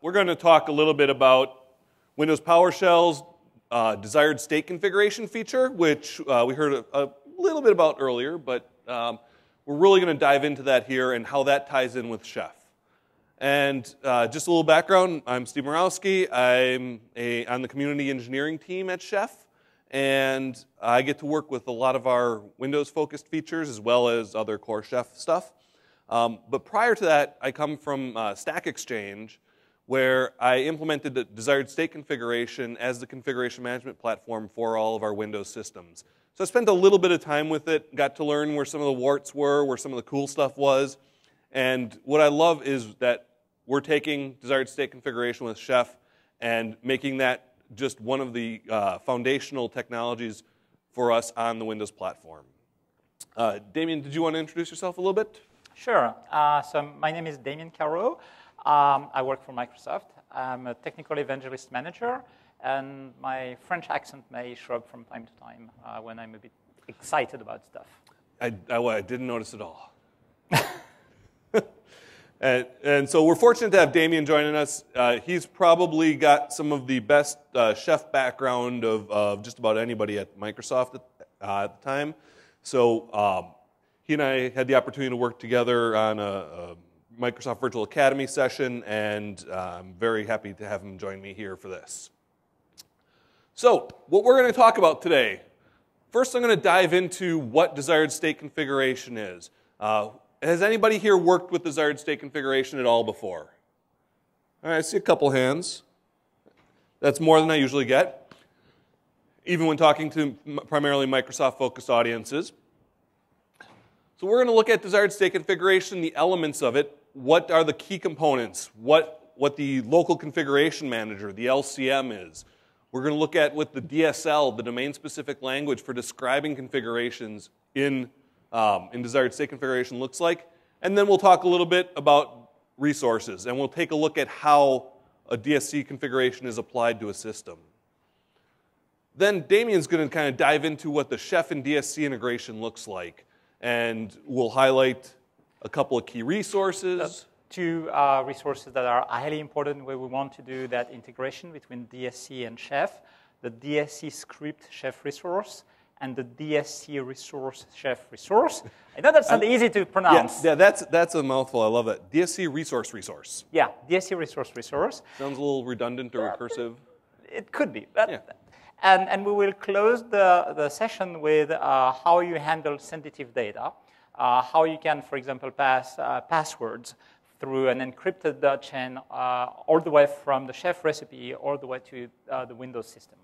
we're going to talk a little bit about Windows PowerShell's desired state configuration feature, which we heard a little bit about earlier, but we're really going to dive into that here and how that ties in with Chef. And just a little background, I'm Steve Morawski. I'm on the community engineering team at Chef, and I get to work with a lot of our Windows-focused features as well as other core Chef stuff. But prior to that, I come from Stack Exchange, where I implemented the desired state configuration as the configuration management platform for all of our Windows systems. So I spent a little bit of time with it, got to learn where some of the warts were, where some of the cool stuff was. And what I love is that we're taking desired state configuration with Chef and making that just one of the foundational technologies for us on the Windows platform. Damien, did you want to introduce yourself a little bit? Sure. So my name is Damien Caro. I work for Microsoft. I'm a technical evangelist manager, and my French accent may show up from time to time when I'm a bit excited about stuff. I didn't notice at all. And so we're fortunate to have Damien joining us. He's probably got some of the best Chef background of just about anybody at Microsoft at the time. So he and I had the opportunity to work together on a Microsoft Virtual Academy session, and I'm very happy to have him join me here for this. So what we're going to talk about today, first I'm going to dive into what desired state configuration is. Has anybody here worked with desired state configuration at all before? All right, I see a couple hands. That's more than I usually get, even when talking to primarily Microsoft-focused audiences. So we're going to look at desired state configuration, the elements of it, what are the key components, what the local configuration manager, the LCM is. We're going to look at what the DSL, the domain-specific language for describing configurations in desired state configuration looks like. And then we'll talk a little bit about resources, and we'll take a look at how a DSC configuration is applied to a system. Then Damien's going to kind of dive into what the Chef and DSC integration looks like, and we'll highlight a couple of key resources. Two resources that are highly important where we want to do that integration between DSC and Chef, the DSC script Chef resource, and the DSC resource Chef resource. I know that's not easy to pronounce. Yeah, that's a mouthful. I love that. DSC resource. Yeah, DSC resource. Sounds a little redundant or recursive. It could be. And we will close the session with how you handle sensitive data, how you can, for example, pass passwords through an encrypted chain all the way from the Chef recipe all the way to the Windows system.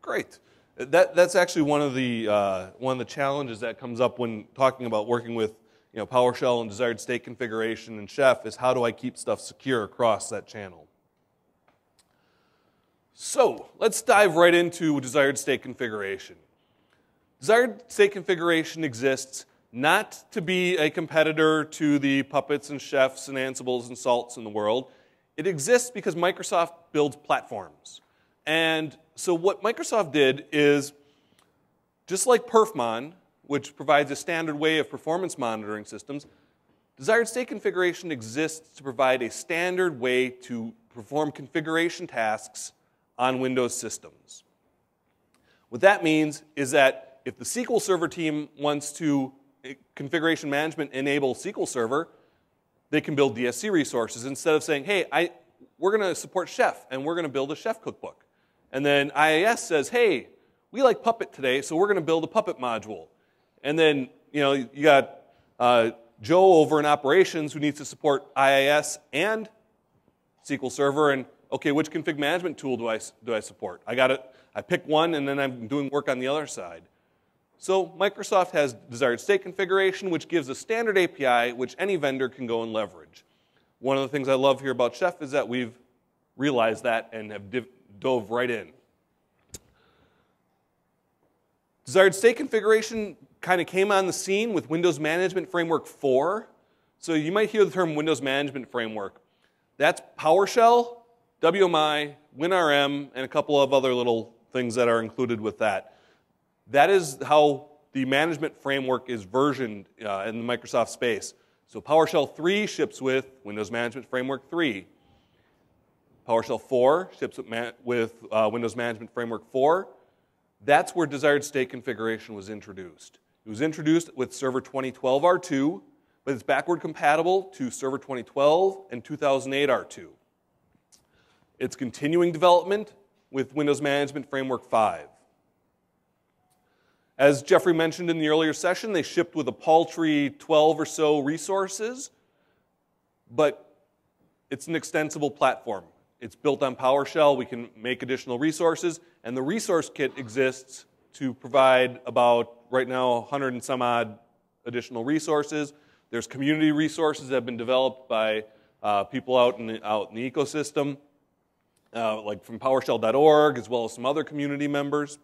Great. That's actually one of the challenges that comes up when talking about working with PowerShell and desired state configuration and Chef is how do I keep stuff secure across that channel. So let's dive right into desired state configuration. Desired state configuration exists not to be a competitor to the Puppets and Chefs and Ansibles and Salts in the world. It exists because Microsoft builds platforms. And so what Microsoft did is, just like perfmon, which provides a standard way of performance monitoring systems, desired state configuration exists to provide a standard way to perform configuration tasks on Windows systems. What that means is that if the SQL Server team wants to configuration management enable SQL Server, they can build DSC resources instead of saying, hey, we're going to support Chef, and we're going to build a Chef cookbook. And then IIS says, hey, we like Puppet today, so we're going to build a Puppet module. And then you got Joe over in operations who needs to support IIS and SQL Server, and okay, which config management tool do I support? I pick one, and then I'm doing work on the other side. So Microsoft has desired state configuration, which gives a standard API which any vendor can go and leverage. One of the things I love here about Chef is that we've realized that and have dove right in. Desired state configuration kind of came on the scene with Windows Management Framework 4. So you might hear the term Windows Management Framework. That's PowerShell, WMI, WinRM, and a couple of other little things that are included with that. That is how the management framework is versioned in the Microsoft space. So PowerShell 3 ships with Windows Management Framework 3. PowerShell 4 ships with Windows Management Framework 4. That's where desired state configuration was introduced. It was introduced with Server 2012 R2, but it's backward compatible to Server 2012 and 2008 R2. It's continuing development with Windows Management Framework 5. As Jeffrey mentioned in the earlier session, they shipped with a paltry 12 or so resources, but it's an extensible platform. It's built on PowerShell. We can make additional resources, and the resource kit exists to provide about, right now, 100 and some odd additional resources. There's community resources that have been developed by people out in the ecosystem, like from PowerShell.org, as well as some other community members.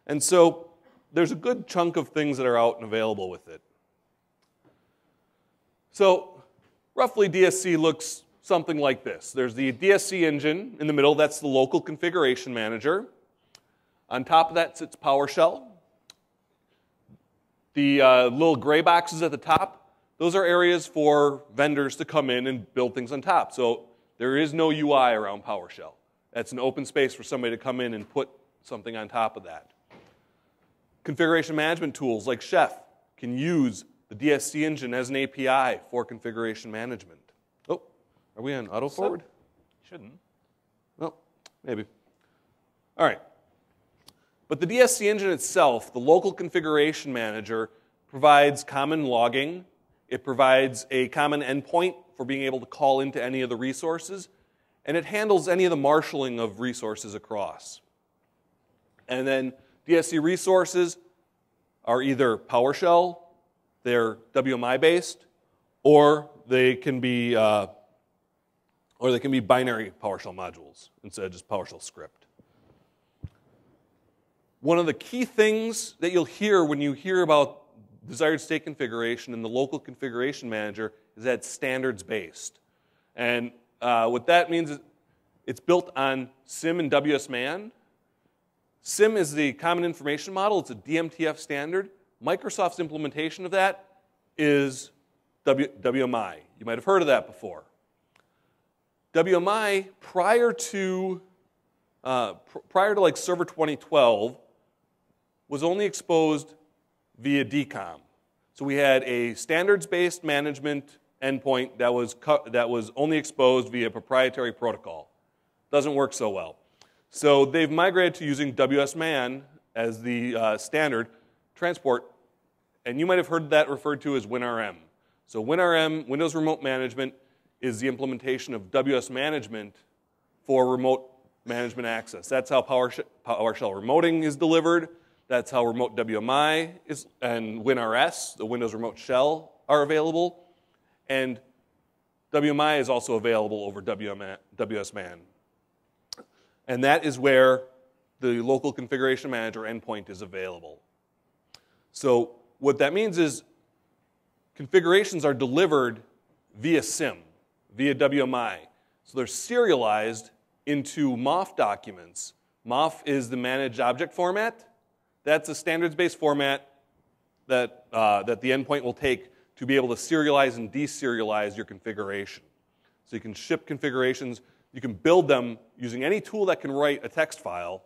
And so there's a good chunk of things that are out and available with it. So roughly DSC looks something like this. There's the DSC engine in the middle. That's the local configuration manager. On top of that sits PowerShell. The little gray boxes at the top, those are areas for vendors to come in and build things on top. So there is no UI around PowerShell. That's an open space for somebody to come in and put something on top of that. Configuration management tools like Chef can use the DSC engine as an API for configuration management. Oh, are we on auto forward? Shouldn't. Well, maybe. All right. But the DSC engine itself, the local configuration manager, provides common logging. It provides a common endpoint for being able to call into any of the resources. And it handles any of the marshaling of resources across. And then DSC resources are either PowerShell, they're WMI-based, or they can be binary PowerShell modules instead of just PowerShell script. One of the key things that you'll hear when you hear about desired state configuration in the local configuration manager is that it's standards-based. And what that means is it's built on SIM and WSMan. SIM is the Common Information Model. It's a DMTF standard. Microsoft's implementation of that is WMI. You might have heard of that before. WMI, prior to like Server 2012, was only exposed via DCOM. So we had a standards-based management endpoint that was only exposed via proprietary protocol. Doesn't work so well. So they've migrated to using WSMan as the standard transport, and you might have heard that referred to as WinRM. So WinRM, Windows Remote Management, is the implementation of WS management for remote management access. That's how PowerShell remoting is delivered. That's how remote WMI is, and WinRS, the Windows Remote Shell, are available. And WMI is also available over WSMan. And that is where the local configuration manager endpoint is available. So what that means is configurations are delivered via SIM, via WMI. So they're serialized into MOF documents. MOF is the managed object format. That's a standards-based format that the endpoint will take to be able to serialize and deserialize your configuration. So you can ship configurations. You can build them using any tool that can write a text file.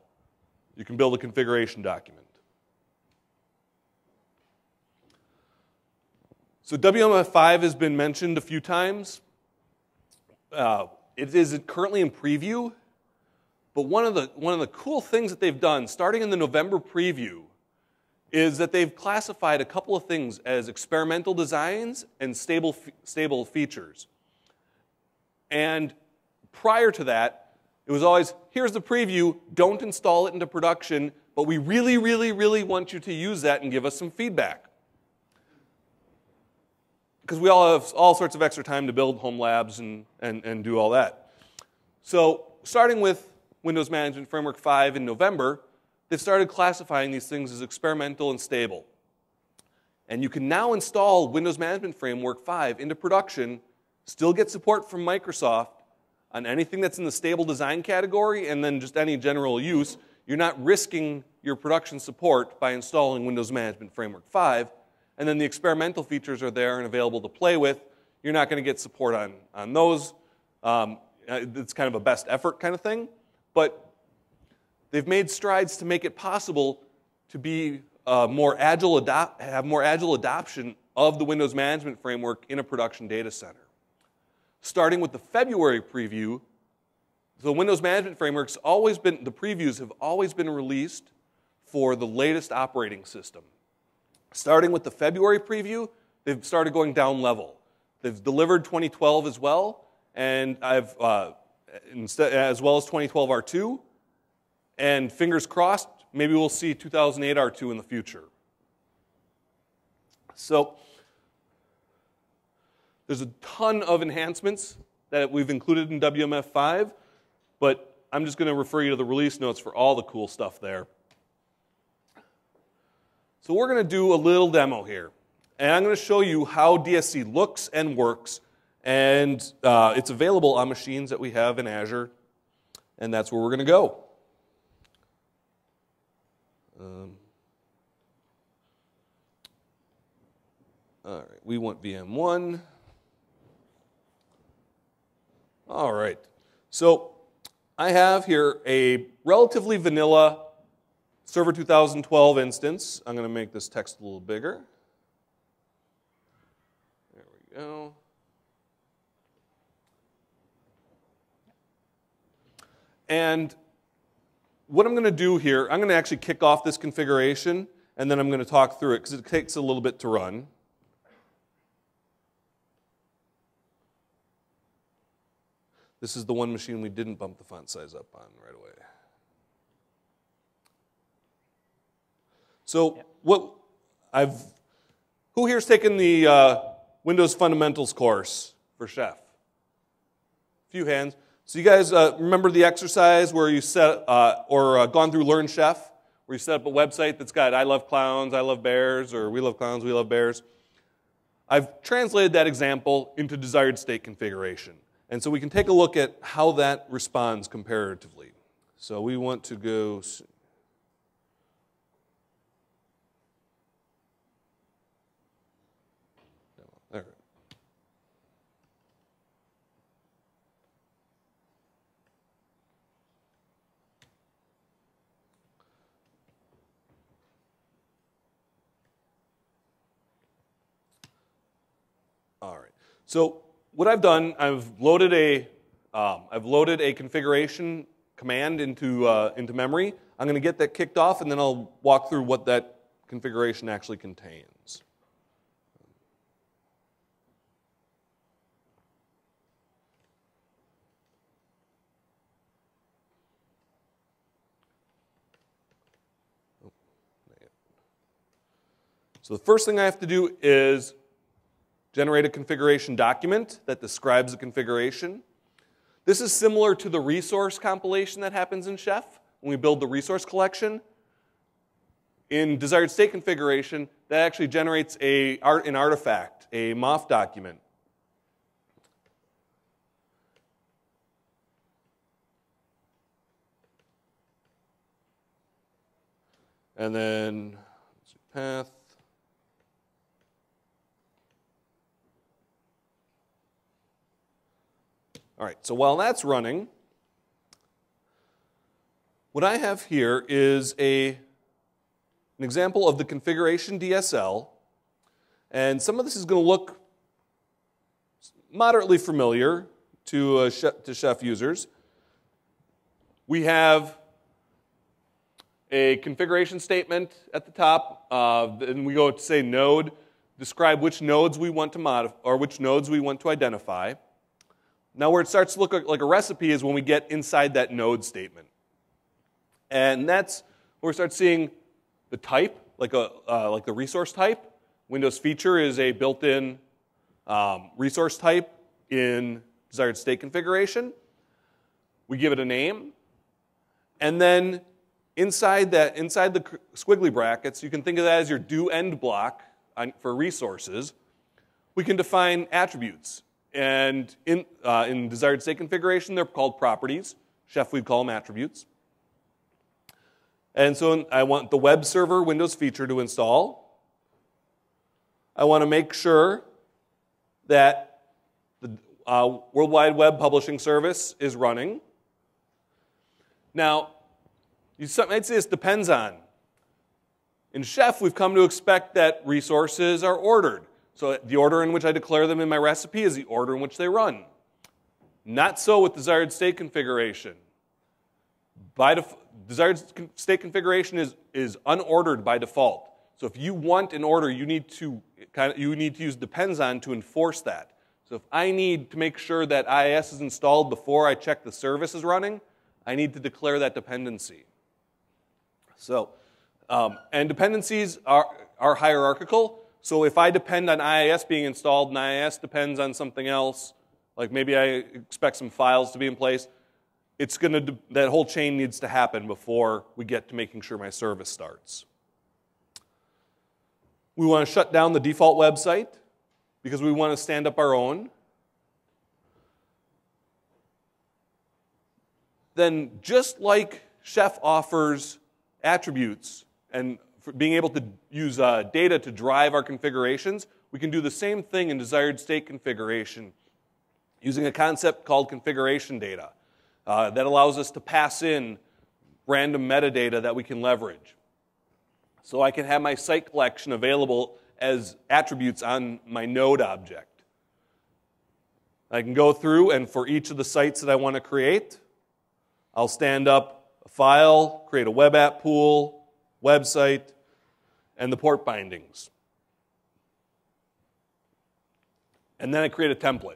You can build a configuration document. So WMF5 has been mentioned a few times. It is currently in preview. But one of the cool things that they've done, starting in the November preview, is that they've classified a couple of things as experimental designs and stable features. And prior to that, it was always, here's the preview, don't install it into production, but we really, really, really want you to use that and give us some feedback. Because we all have all sorts of extra time to build home labs and do all that. So starting with Windows Management Framework 5 in November, they've started classifying these things as experimental and stable. And you can now install Windows Management Framework 5 into production, still get support from Microsoft on anything that's in the stable design category, and then just any general use. You're not risking your production support by installing Windows Management Framework 5, and then the experimental features are there and available to play with. You're not going to get support on those. it's kind of a best effort kind of thing, but they've made strides to make it possible to be have more agile adoption of the Windows management framework in a production data center. Starting with the February preview, the Windows management framework's always been, the previews have always been released for the latest operating system. Starting with the February preview, they've started going down level. They've delivered 2012 as well, and as well as 2012 R2, and fingers crossed, maybe we'll see 2008 R2 in the future. So there's a ton of enhancements that we've included in WMF5, but I'm just going to refer you to the release notes for all the cool stuff there. So we're going to do a little demo here, and I'm going to show you how DSC looks and works, and it's available on machines that we have in Azure, and that's where we're going to go. All right, we want VM1. All right, so I have here a relatively vanilla Server 2012 instance. I'm going to make this text a little bigger. There we go. And what I'm going to do here, I'm going to actually kick off this configuration, and then I'm going to talk through it because it takes a little bit to run. This is the one machine we didn't bump the font size up on right away. So who here's taken the Windows Fundamentals course for Chef? A few hands. So you guys remember the exercise where you set, gone through Learn Chef, where you set up a website that's got I love clowns, I love bears, or we love clowns, we love bears. I've translated that example into desired state configuration. And so we can take a look at how that responds comparatively. So we want to go. There. All right. So what I've done, I've loaded a configuration command into memory. I'm going to get that kicked off, and then I'll walk through what that configuration actually contains. So the first thing I have to do is generate a configuration document that describes the configuration. This is similar to the resource compilation that happens in Chef when we build the resource collection. In desired state configuration, that actually generates an artifact, a MOF document. And then path. All right, so while that's running, what I have here is an example of the configuration DSL, and some of this is going to look moderately familiar to Chef users. We have a configuration statement at the top, then we go to say node, describe which nodes we want to modify, or which nodes we want to identify. Now where it starts to look like a recipe is when we get inside that node statement. And that's where we start seeing the type, like the resource type. Windows feature is a built-in resource type in desired state configuration. We give it a name. And then inside the squiggly brackets, you can think of that as your do-end block for resources. We can define attributes. And in desired state configuration, they're called properties. Chef, we'd call them attributes. And so I want the web server Windows feature to install. I want to make sure that World Wide Web publishing service is running. Now, you might say this depends on. In Chef, we've come to expect that resources are ordered. So the order in which I declare them in my recipe is the order in which they run. Not so with desired state configuration. Desired state configuration is unordered by default. So if you want an order, you need to use depends on to enforce that. So if I need to make sure that IIS is installed before I check the service is running, I need to declare that dependency. So, and dependencies are hierarchical. So if I depend on IIS being installed and IIS depends on something else, like maybe I expect some files to be in place, that whole chain needs to happen before we get to making sure my service starts. We want to shut down the default website because we want to stand up our own. Then just like Chef offers attributes and for being able to use data to drive our configurations, we can do the same thing in desired state configuration using a concept called configuration data that allows us to pass in random metadata that we can leverage. So I can have my site collection available as attributes on my node object. I can go through and for each of the sites that I want to create, I'll stand up a file, create a web app pool, website, and the port bindings. And then I create a template.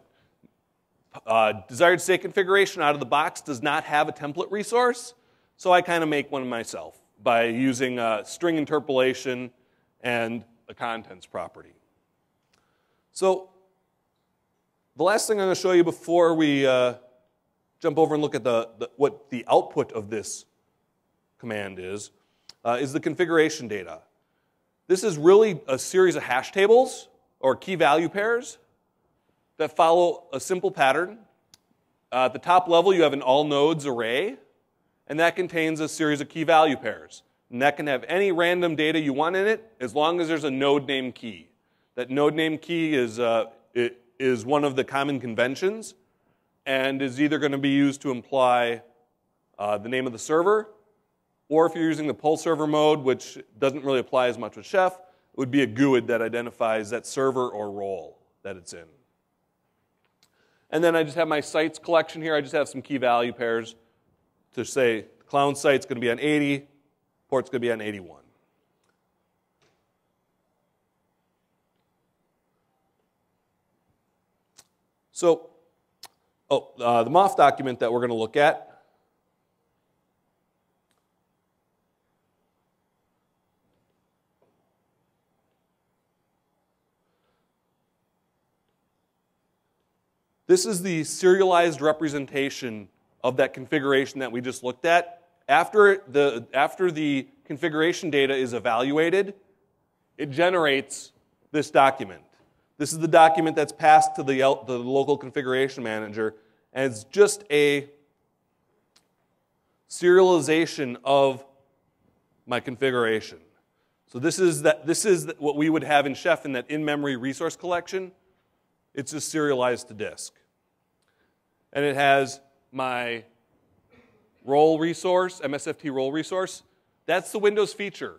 Desired state configuration out of the box does not have a template resource, so I kind of make one myself by using string interpolation and a contents property. So the last thing I'm going to show you before we jump over and look at what the output of this command is the configuration data. This is really a series of hash tables or key value pairs that follow a simple pattern. At the top level, you have an all nodes array, and that contains a series of key value pairs. And that can have any random data you want in it as long as there's a node name key. That node name key is one of the common conventions and is either going to be used to imply the name of the server, or if you're using the pull server mode, which doesn't really apply as much with Chef, it would be a GUID that identifies that server or role that it's in. And then I just have my sites collection here. I just have some key value pairs to say the clown site's going to be on 80, port's going to be on 81. So, the MOF document that we're going to look at, this is the serialized representation of that configuration that we just looked at. After the configuration data is evaluated, it generates this document. This is the document that's passed to the local configuration manager, and it's just a serialization of my configuration. So this is what we would have in Chef in that in-memory resource collection. It's just serialized to disk. And it has my role resource, MSFT role resource. That's the Windows feature.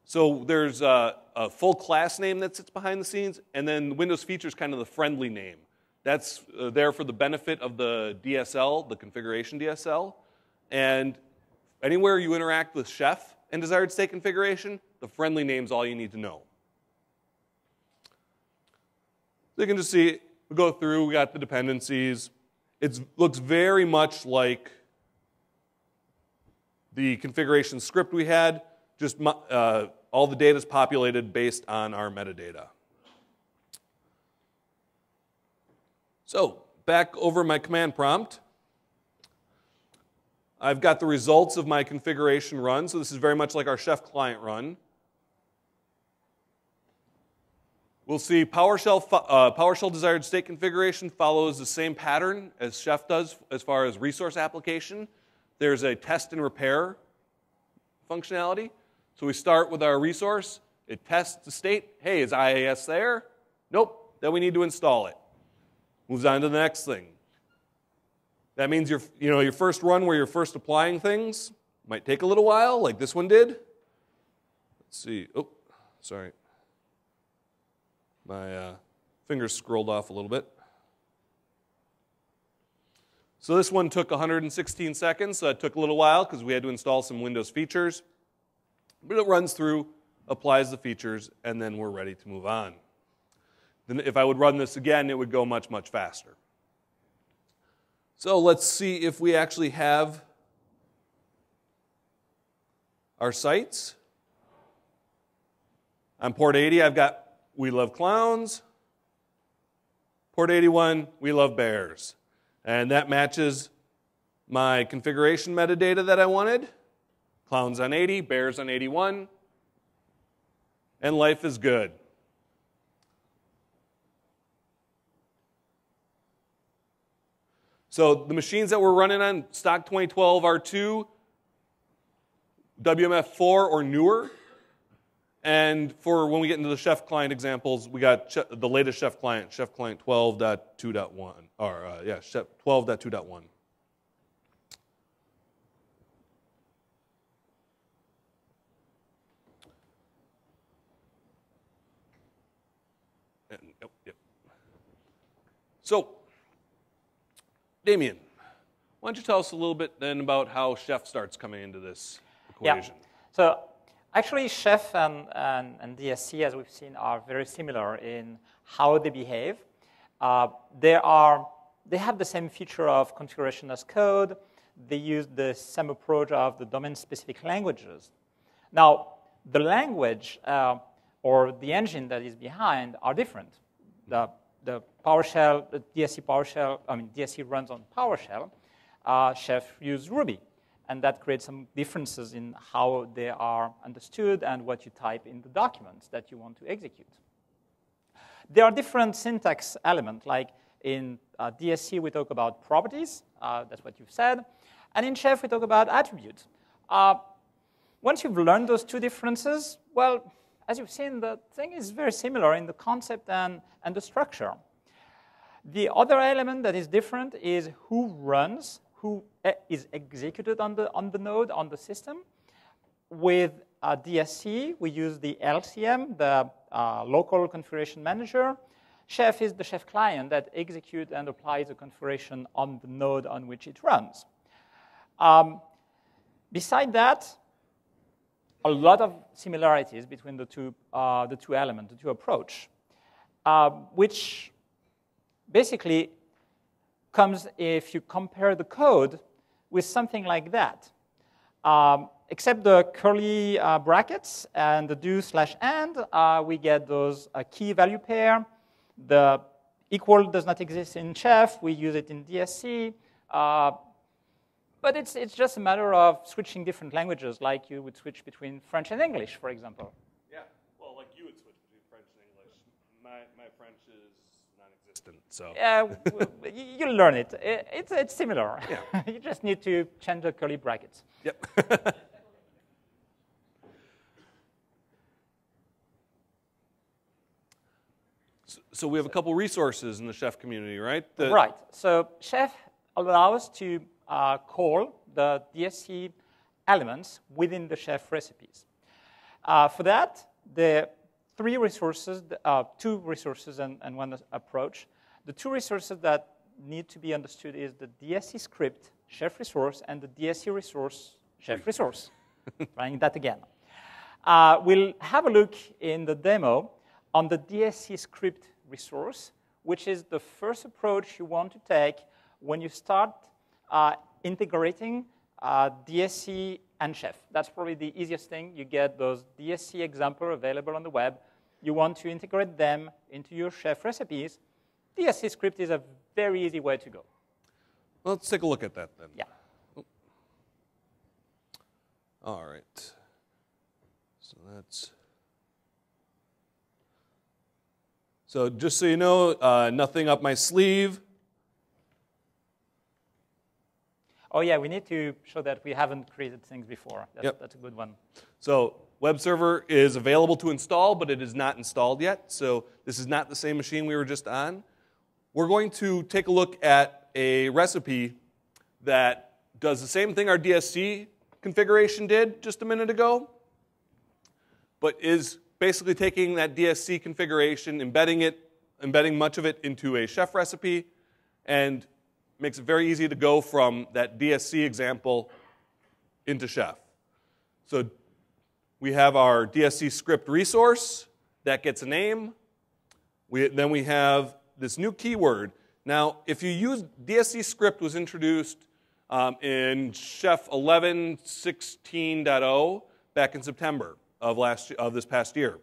So there's a full class name that sits behind the scenes, and then Windows feature is kind of the friendly name. That's there for the benefit of the DSL, the configuration DSL. And anywhere you interact with Chef and desired state configuration, the friendly name's all you need to know. So you can just see, we go through, we got the dependencies. It looks very much like the configuration script we had, just all the data is populated based on our metadata. So back over my command prompt, I've got the results of my configuration run. So this is very much like our Chef client run. We'll see PowerShell desired state configuration follows the same pattern as Chef does as far as resource application. There's a test and repair functionality. So we start with our resource. It tests the state. Hey, is IIS there? Nope. Then we need to install it. moves on to the next thing. That means your first run where you're first applying things might take a little while, like this one did. Let's see. Oh, sorry. My fingers scrolled off a little bit. So this one took 116 seconds, so that took a little while because we had to install some Windows features. But it runs through, applies the features, and then we're ready to move on. Then if I would run this again, it would go much, much faster. So let's see if we actually have our sites. On port 80, I've got We Love Clowns. Port 81, We Love Bears. And that matches my configuration metadata that I wanted. Clowns on 80, bears on 81. And life is good. So the machines that we're running on stock 2012 R2, WMF4 or newer. And for when we get into the Chef client examples, we got the latest Chef client 12.2.1, or Chef 12.2.1. Yep. So, Damien, why don't you tell us a little bit then about how Chef starts coming into this equation? Yeah. So actually, Chef and DSC, as we've seen, are very similar in how they behave. They have the same feature of configuration as code. They use the same approach of the domain-specific languages. Now, the language or the engine that is behind are different. The PowerShell, the DSC PowerShell, DSC runs on PowerShell. Chef uses Ruby. And that creates some differences in how they are understood and what you type in the documents that you want to execute. There are different syntax elements, like in DSC we talk about properties, that's what you've said, and in Chef we talk about attributes. Once you've learned those two differences, well, as you've seen, the thing is very similar in the concept and the structure. The other element that is different is who runs, who is executed on the node, on the system. With DSC, we use the LCM, the local configuration manager. Chef is the Chef client that executes and applies the configuration on the node on which it runs. Beside that, a lot of similarities between the two elements, the two approach, which basically comes if you compare the code with something like that. Except the curly brackets and the do/and, we get those key value pair. The equal does not exist in Chef. We use it in DSC. But it's just a matter of switching different languages, like you would switch between French and English, for example. Yeah, well, like you would switch between French and English. My French is non-existent, so. You'll learn it. It's similar. Yeah. You just need to change the curly brackets. Yep. So we have a couple resources in the Chef community, right? Right. So Chef allows to call the DSC elements within the Chef recipes. For that, there are two resources and one approach. The two resources that need to be understood is the DSC script, Chef resource, and the DSC resource, Chef resource. Trying that again. We'll have a look in the demo on the DSC script resource, which is the first approach you want to take when you start integrating DSC and Chef. That's probably the easiest thing. You get those DSC examples available on the web. You want to integrate them into your Chef recipes. DSC script is a very easy way to go. Well, let's take a look at that then. Yeah. All right. So that's... So just so you know, nothing up my sleeve. Oh yeah, we need to show that we haven't created things before. That's a good one. So web server is available to install, but it is not installed yet. So this is not the same machine we were just on. we're going to take a look at a recipe that does the same thing our DSC configuration did just a minute ago, but is basically taking that DSC configuration, embedding much of it into a chef recipe, and makes it very easy to go from that DSC example into chef. So we have our DSC script resource that gets a name. Then we have this new keyword. Now, if you use DSC script was introduced in Chef 11.16.0 back in September of this past year.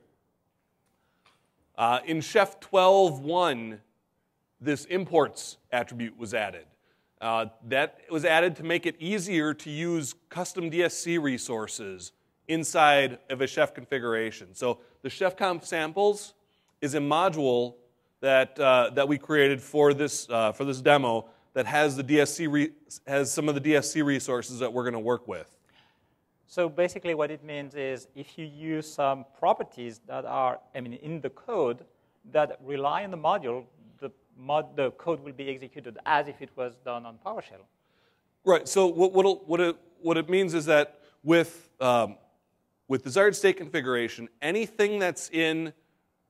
In Chef 12.1, this imports attribute was added. That was added to make it easier to use custom DSC resources inside of a chef configuration. So the ChefConf samples is a module that we created for this demo that has the has some of the DSC resources that we're going to work with. So basically, what it means is if you use some properties that are, in the code that rely on the module, the code will be executed as if it was done on PowerShell. Right. So what it means is that with desired state configuration, anything that's in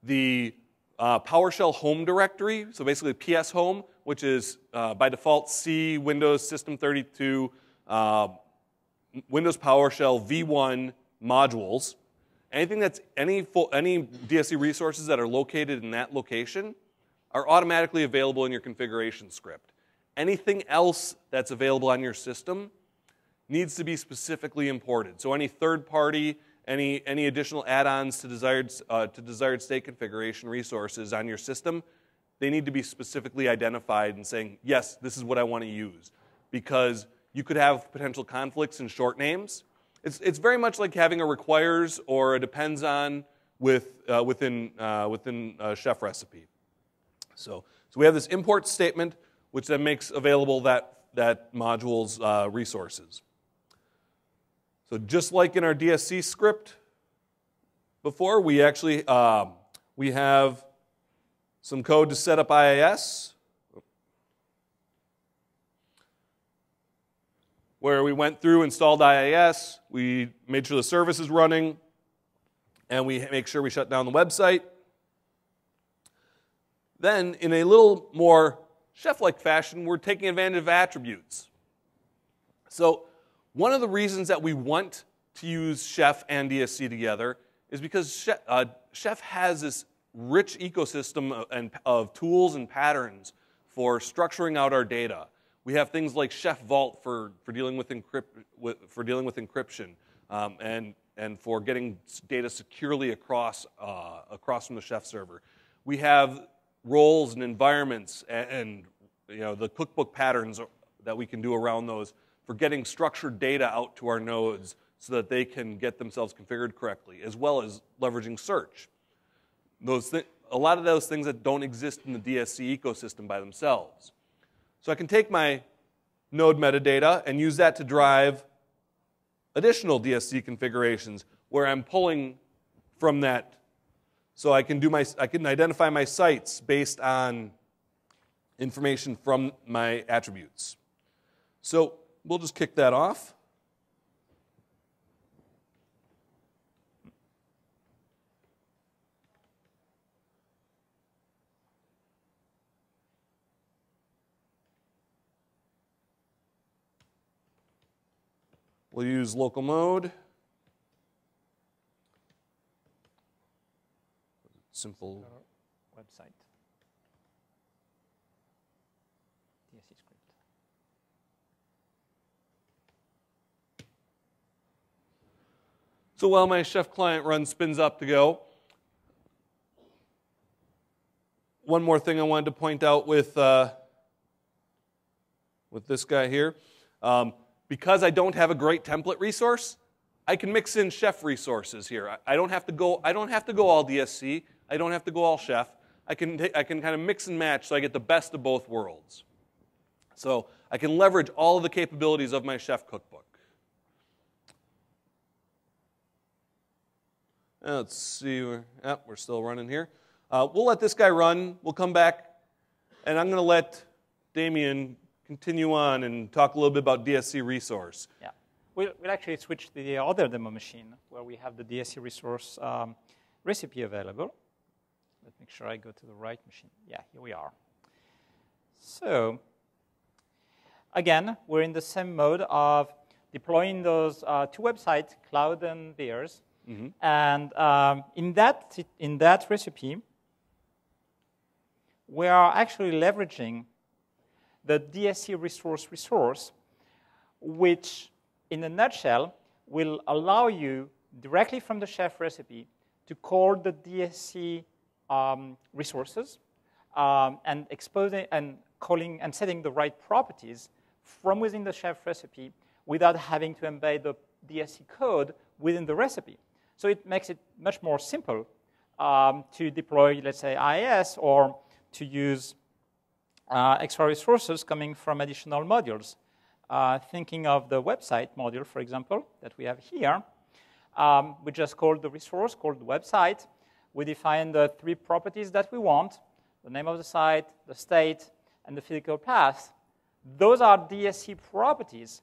the PowerShell home directory, so basically PS home, which is by default C, Windows System 32, Windows PowerShell v1 modules, any DSC resources that are located in that location are automatically available in your configuration script. Anything else that's available on your system needs to be specifically imported. So any third party, any additional add-ons to desired state configuration resources on your system, they need to be specifically identified and saying, yes, this is what I want to use. Because you could have potential conflicts in short names. It's very much like having a requires or a depends on within a chef recipe. So we have this import statement, which then makes available that module's resources. So just like in our DSC script before, we actually we have some code to set up IIS, where we went through, installed IIS, we made sure the service is running, and we make sure we shut down the website. Then, in a little more chef-like fashion, we're taking advantage of attributes. So one of the reasons that we want to use Chef and DSC together is because Chef has this rich ecosystem of tools and patterns for structuring out our data. We have things like Chef Vault for dealing with encryption and for getting data securely across from the Chef server. We have roles and environments and the cookbook patterns that we can do around those for getting structured data out to our nodes so that they can get themselves configured correctly, as well as leveraging search. A lot of those things that don't exist in the DSC ecosystem by themselves. So I can take my node metadata and use that to drive additional DSC configurations where I'm pulling from that. So I can identify my sites based on information from my attributes. So we'll just kick that off. We'll use local mode. Simple. Website. DSC script. So while my Chef client run spins up to go, one more thing I wanted to point out with this guy here. Because I don't have a great template resource, I can mix in Chef resources here. I don't have to go all DSC. I don't have to go all Chef. I can kind of mix and match so I get the best of both worlds. So I can leverage all of the capabilities of my Chef cookbook. Let's see. We're still running here. We'll let this guy run. We'll come back And I'm going to let Damien continue on and talk a little bit about DSC resource. Yeah. We'll actually switch to the other demo machine where we have the DSC resource recipe available. Let's make sure I go to the right machine. Yeah, here we are. So, again, we're in the same mode of deploying those two websites, Cloud and Beers. Mm-hmm. And in that recipe, we are actually leveraging the DSC resource, which, in a nutshell, will allow you directly from the chef recipe to call the DSC resources and exposing and calling and setting the right properties from within the chef recipe without having to embed the DSC code within the recipe. So it makes it much more simple to deploy, let's say, IIS, or to use extra resources coming from additional modules. Thinking of the website module, for example, that we have here, we just called the resource, called the website. We define the 3 properties that we want, the name of the site, the state, and the physical path. Those are DSC properties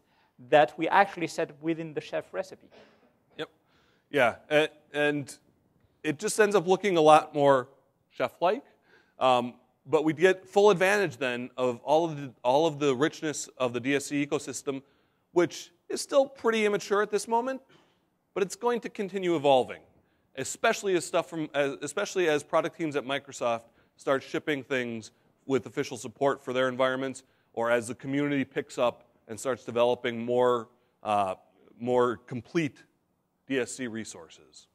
that we actually set within the chef recipe. Yep. Yeah, and it just ends up looking a lot more chef-like. But we get full advantage then of all of the richness of the DSC ecosystem, which is still pretty immature at this moment, but it's going to continue evolving, especially as product teams at Microsoft start shipping things with official support for their environments, or as the community picks up and starts developing more complete DSC resources.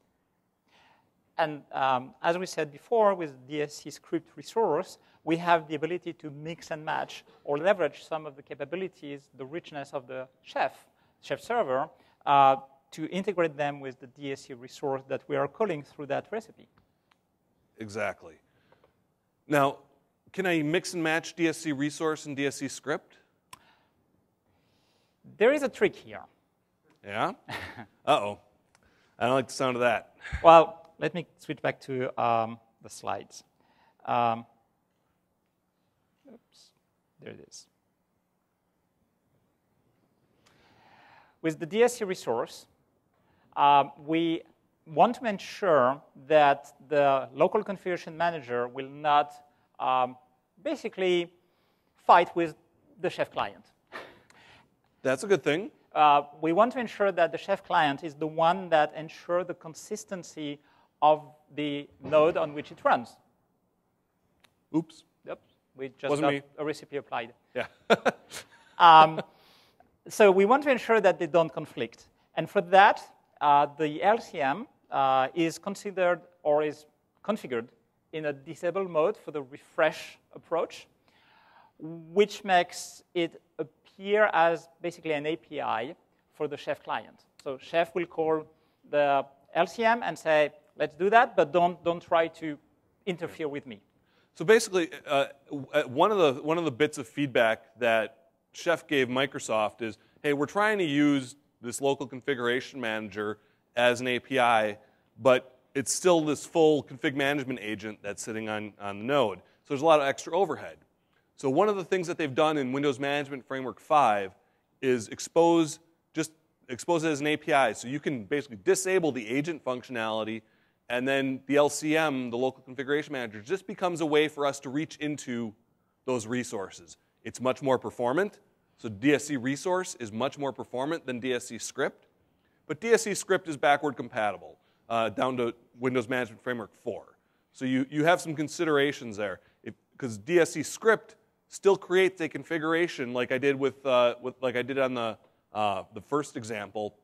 And as we said before, with DSC script resource, we have the ability to mix and match or leverage some of the capabilities, the richness of the chef server, to integrate them with the DSC resource that we are calling through that recipe. Exactly. Now, can I mix and match DSC resource and DSC script? There is a trick here. Yeah? Uh-oh. I don't like the sound of that. Well, let me switch back to the slides. Oops, there it is. With the DSC resource, we want to ensure that the local configuration manager will not basically fight with the chef client. That's a good thing. We want to ensure that the chef client is the one that ensures the consistency of the node on which it runs. Oops. Yep. We just Wasn't got me. a recipe applied. Yeah. So we want to ensure that they don't conflict. And for that, the LCM is considered or is configured in a disable mode for the refresh approach, which makes it appear as basically an API for the chef client. So chef will call the LCM and say, let's do that, but don't try to interfere with me. So basically, one of the bits of feedback that Chef gave Microsoft is, hey, we're trying to use this local configuration manager as an API, but it's still this full config management agent that's sitting on the node. So there's a lot of extra overhead. So one of the things that they've done in Windows Management Framework 5 is expose it as an API. So you can basically disable the agent functionality, and then the LCM, the local configuration manager, just becomes a way for us to reach into those resources. It's much more performant. So DSC resource is much more performant than DSC script. But DSC script is backward compatible down to Windows Management Framework 4. So you have some considerations there. Because DSC script still creates a configuration like I did like I did on the first example.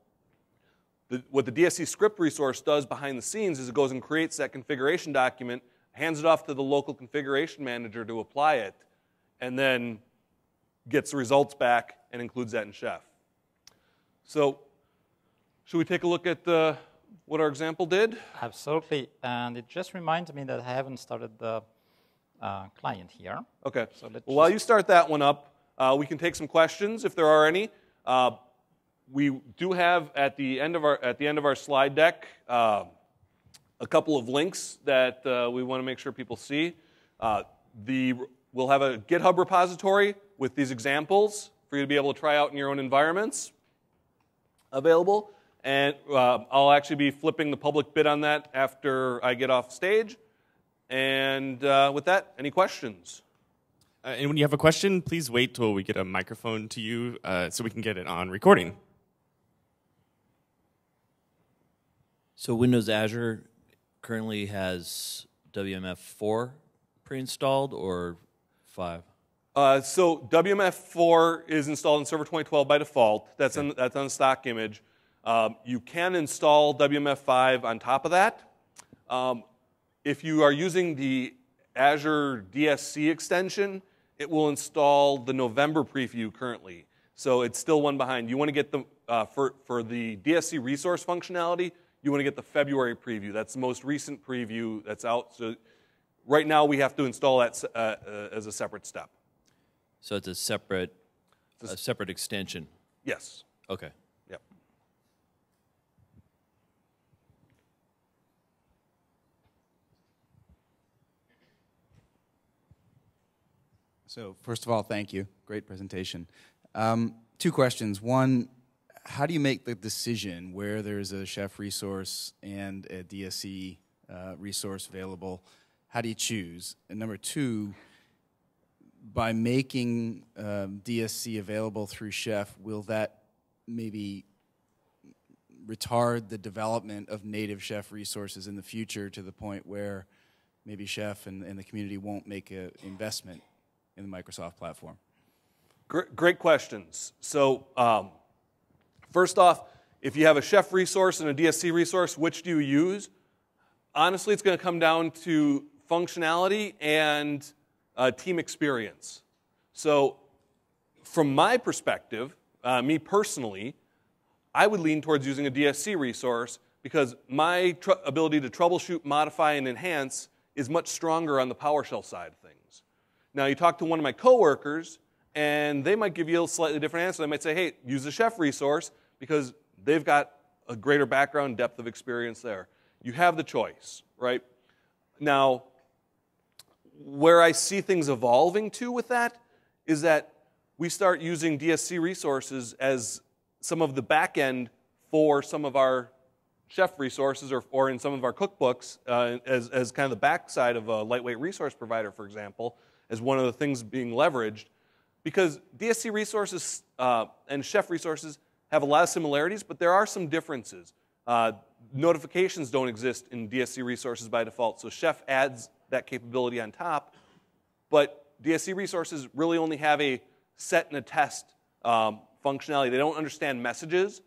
What the DSC script resource does behind the scenes is it goes and creates that configuration document, hands it off to the local configuration manager to apply it, and then gets the results back and includes that in Chef. So should we take a look at what our example did? Absolutely. And it just reminds me that I haven't started the client here. Okay. So while you start that one up, we can take some questions if there are any. We do have at the end of our slide deck a couple of links that we want to make sure people see. The we'll have a GitHub repository with these examples for you to be able to try out in your own environments available. And I'll actually be flipping the public bid on that after I get off stage. And with that, any questions? And when you have a question, please wait till we get a microphone to you so we can get it on recording. So Windows Azure currently has WMF 4 pre-installed or 5? So WMF 4 is installed in Server 2012 by default. That's on the stock image. You can install WMF 5 on top of that. If you are using the Azure DSC extension, it will install the November preview currently. So it's still one behind. You want to get the, for the DSC resource functionality, you want to get the February preview. That's the most recent preview that's out. So right now we have to install that as a separate step. So it's a separate extension? Yes. Okay. Yep. So first of all, thank you. Great presentation. 2 questions. One, how do you make the decision where there's a Chef resource and a DSC resource available? How do you choose? And number 2, by making DSC available through Chef, will that maybe retard the development of native Chef resources in the future to the point where maybe Chef and the community won't make an investment in the Microsoft platform? Great questions. So first off, if you have a Chef resource and a DSC resource, which do you use? Honestly, it's going to come down to functionality and team experience. So from my perspective, me personally, I would lean towards using a DSC resource because my ability to troubleshoot, modify, and enhance is much stronger on the PowerShell side of things. Now, you talk to one of my coworkers, and they might give you a slightly different answer. They might say, hey, use the Chef resource because they've got a greater background, depth of experience there. You have the choice, right? Now, where I see things evolving to with that is that we start using DSC resources as some of the back end for some of our Chef resources or in some of our cookbooks as kind of the backside of a lightweight resource provider, for example, as one of the things being leveraged. Because DSC resources and Chef resources have a lot of similarities, but there are some differences. Notifications don't exist in DSC resources by default, so Chef adds that capability on top. But DSC resources really only have a set and a test functionality. They don't understand messages.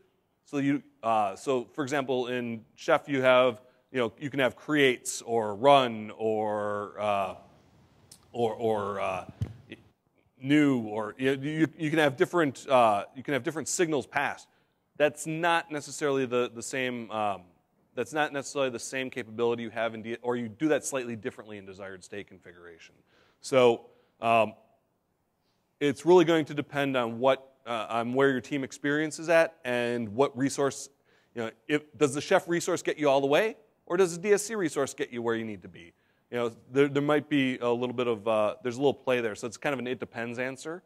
So for example, in Chef you have, you can have creates or run or new, or you can have different signals passed. That's not necessarily the same. That's not necessarily the same capability you have in or you do that slightly differently in desired state configuration. So it's really going to depend on on where your team experience is at and what resource. Does the Chef resource get you all the way, or does the DSC resource get you where you need to be? There might be a little bit of, there's a little play there, so it's kind of an it depends answer.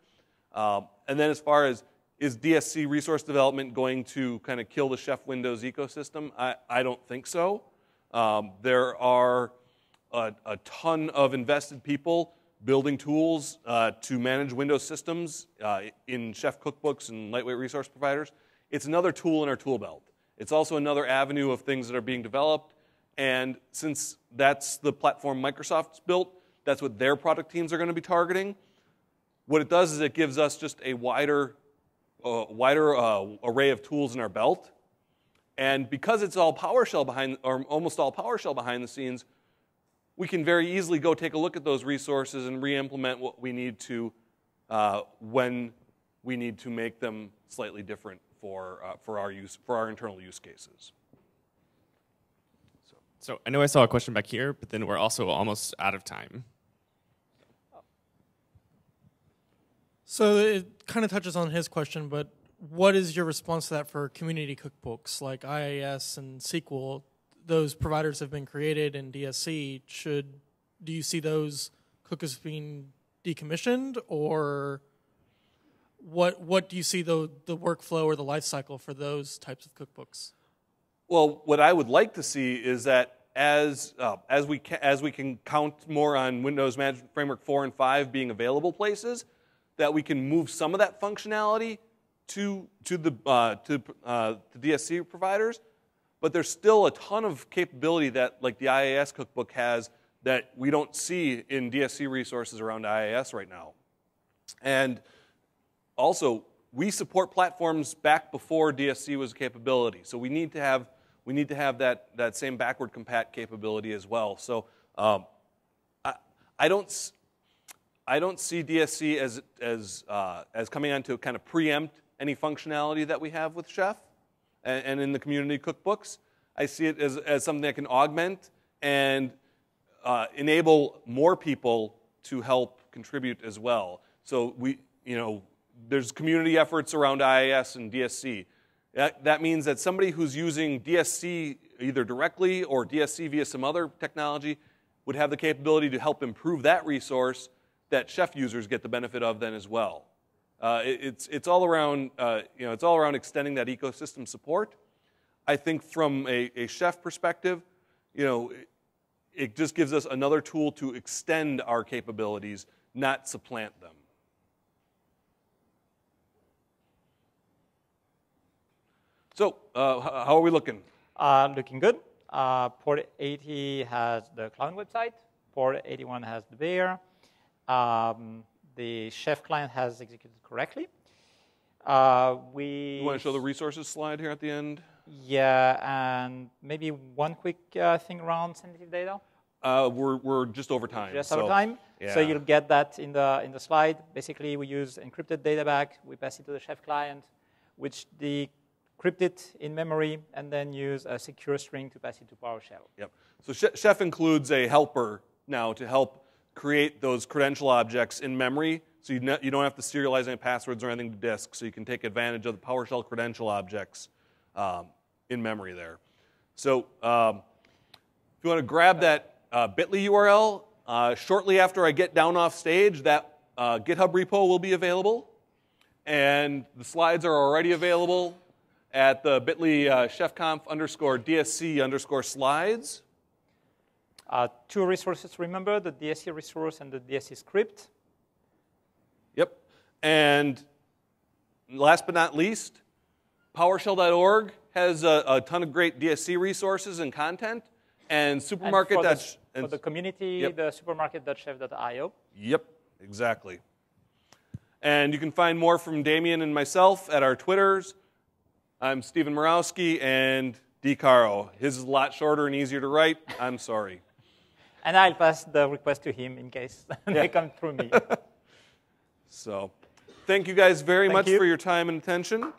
And then as far as, is DSC resource development going to kind of kill the Chef Windows ecosystem? I don't think so. There are a ton of invested people building tools to manage Windows systems in Chef cookbooks and lightweight resource providers. It's another tool in our tool belt. It's also another avenue of things that are being developed. And since that's the platform Microsoft's built, that's what their product teams are going to be targeting. What it does is it gives us just a wider array of tools in our belt. And because it's all PowerShell or almost all PowerShell behind the scenes, we can very easily go take a look at those resources and re-implement what we need to when we need to make them slightly different for our internal use cases. So I know I saw a question back here, but then we're also almost out of time. So it kind of touches on his question, but what is your response to that for community cookbooks like IIS and SQL? Those providers have been created in DSC. Do you see those cookbooks being decommissioned, or what do you see the workflow or the life cycle for those types of cookbooks? Well, what I would like to see is that as we can count more on Windows Management Framework 4 and 5 being available places, that we can move some of that functionality to DSC providers. But there's still a ton of capability that like the IAS cookbook has that we don't see in DSC resources around IAS right now. And also, we support platforms back before DSC was a capability. So we need to have that same backward compat capability as well. So I don't see DSC as coming on to kind of preempt any functionality that we have with Chef and in the community cookbooks. I see it as something that can augment and enable more people to help contribute as well. So there's community efforts around IAS and DSC. That means that somebody who's using DSC either directly or DSC via some other technology would have the capability to help improve that resource that Chef users get the benefit of then as well. It's all around it's all around extending that ecosystem support. I think from a Chef perspective, it just gives us another tool to extend our capabilities, not supplant them. So, how are we looking? Looking good. Port 80 has the Clown website. Port 81 has the bear. The Chef client has executed correctly. You want to show the resources slide here at the end? Yeah, and maybe one quick thing around sensitive data. We're just over time. Just over time. Yeah. So you'll get that in the slide. Basically, we use encrypted data back. We pass it to the Chef client, which decrypt it in memory, and then use a secure string to pass it to PowerShell. Yep. So Chef includes a helper now to help create those credential objects in memory, so you don't have to serialize any passwords or anything to disk, so you can take advantage of the PowerShell credential objects in memory there. So if you want to grab that bit.ly URL, shortly after I get down off stage, that GitHub repo will be available, and the slides are already available at the bit.ly chefconf_DSC_slides. Two resources, remember, the DSC resource and the DSC script. Yep. And last but not least, PowerShell.org has a ton of great DSC resources and content. And supermarket. For the community, yep. The supermarket.chef.io. Yep, exactly. And you can find more from Damien and myself at our Twitters. I'm Stephen Morawski and D. Caro. His is a lot shorter and easier to write. I'm sorry. And I'll pass the request to him in case they come through me. So, thank you guys very much for your time and attention.